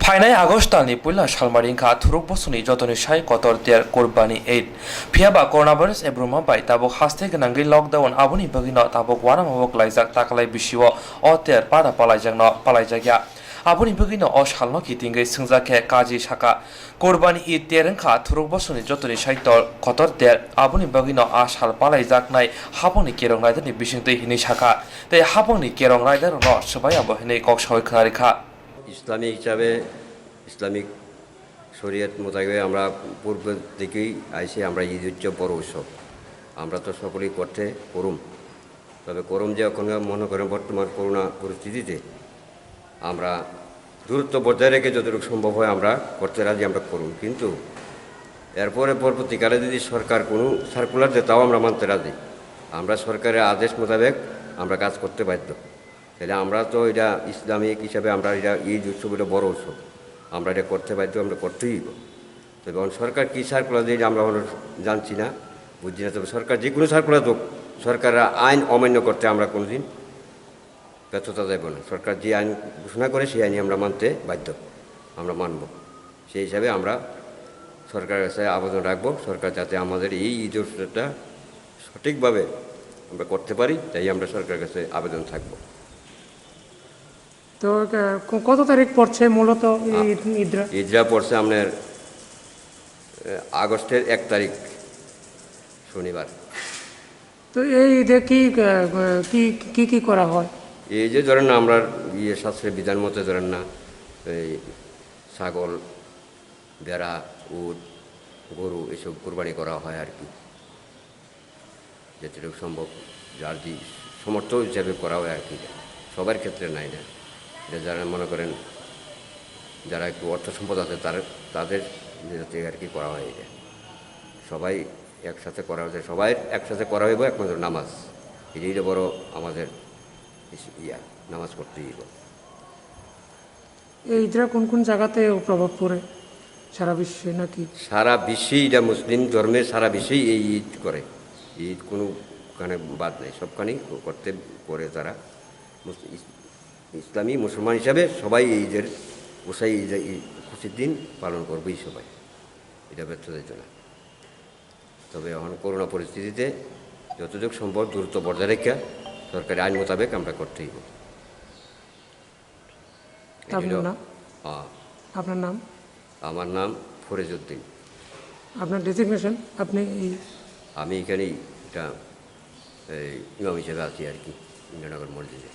Phainai August Talni Puila Salmari wngkha Thuruk Bosongni jotoni sai kotor der Kurbani EID phiaba coronavirus ebruma bai tabok haste gonangui lockdown aboni bagino tabok wanamabok laijak taklai bisio o ter pada palaijakya aboni bagino o salno kitingui sungjakhe kaji saka Kurbani EID ter wngkha Thuruk Bosongni jotoni sai kotor der aboni bagino a sal palaijaknai habongni kerong raidani bisingtui hini saka tei habongni kerong raidar no sbai abo hinai kok sawai kharika Islamic হিসাবে Islamic শরীয়ত মোতাবেক আমরা পূর্ব থেকেই আইসি আমরা ঈদ উৎসব বড় উৎসব আমরা তো সকলেই করতে করুম তবে করুম যে এখন মনে করেন বর্তমান করোনা পরিস্থিতিতে আমরা দূরত্ব বজায় রেখে যতটুকু সম্ভব হয় আমরা করতে রাজি আমরা করুম কিন্তু এরপরে পরবর্তীকালে যদি সরকার কোনো সার্কুলার দেয় তাও আমরা মানতে রাজি আমরা সরকারের আদেশ মোতাবেক আমরা কাজ করতে বাধ্য তাহলে আমরা তো এটা ইসলামিক হিসাবে আমরা এটা ঈদ উৎসব এটা বড় উৎসব আমরা এটা করতে বাধ্য আমরা করতেই হইব তবে সরকার কী সার্কুলার দিয়ে আমরা জানছি না বুঝছি না তবে সরকার যে কোনো সার্কুলার হোক সরকারের আইন অমান্য করতে আমরা কোনোদিন ব্যর্থতা যাইব না সরকার যে আইন ঘোষণা করে সেই আইনই আমরা মানতে বাধ্য আমরা মানব সেই হিসাবে আমরা সরকারের কাছে আবেদন রাখবো সরকার যাতে আমাদের এই ঈদ উৎসবটা সঠিকভাবে আমরা করতে পারি তাই আমরা সরকারের কাছে আবেদন থাকবো তো কত তারিখ পড়ছে মূলত ঈদরা পড়ছে আপনার আগস্টের 1 তারিখ শনিবার তো এই ঈদে কি কি করা হয় এই যে ধরেন না আমরা শাস্ত্রের বিধান মতে ধরেন না এই ছাগল ভেড়া উট গরু এসব কোরবানি করা হয় আর কি যেটুকু সম্ভব যার যে সমর্থ হিসাবে করা হয় আর কি সবার ক্ষেত্রে নাই না যারা মনে করেন যারা একটু অর্থ সম্পদ আছে তাদের থেকে আর কি করা হয় এটা সবাই একসাথে করা হয়েছে সবাই একসাথে করা হইব একমাত্র নামাজ এটাই তো বড় আমাদের নামাজ করতেই হইব এই ঈদরা কোন কোন জায়গাতে প্রভাব পড়ে সারা বিশ্বে নাকি সারা বিশ্বেই এটা মুসলিম ধর্মের সারা বিশ্বেই এই ঈদ করে ঈদ কোনোখানে বাদ নেই সবখানেই করতে করে তারা ইসলামী মুসলমান হিসাবে সবাই ঈদের গোসাই খুশির দিন পালন করবেই সবাই এটা ব্যর্থ যেত না তবে এখন করোনা পরিস্থিতিতে যতটুকু সম্ভব দূরত্ব বজায় রেখে সরকারি আইন মোতাবেক আমরা করতেই হবে আপনার নাম আমার নাম ফরিজউদ্দিন আপনার ডেজিগনেশন আমি এখানেই এটা ইমাম হিসেবে আছি আর কি ইন্দ্রনগর মসজিদে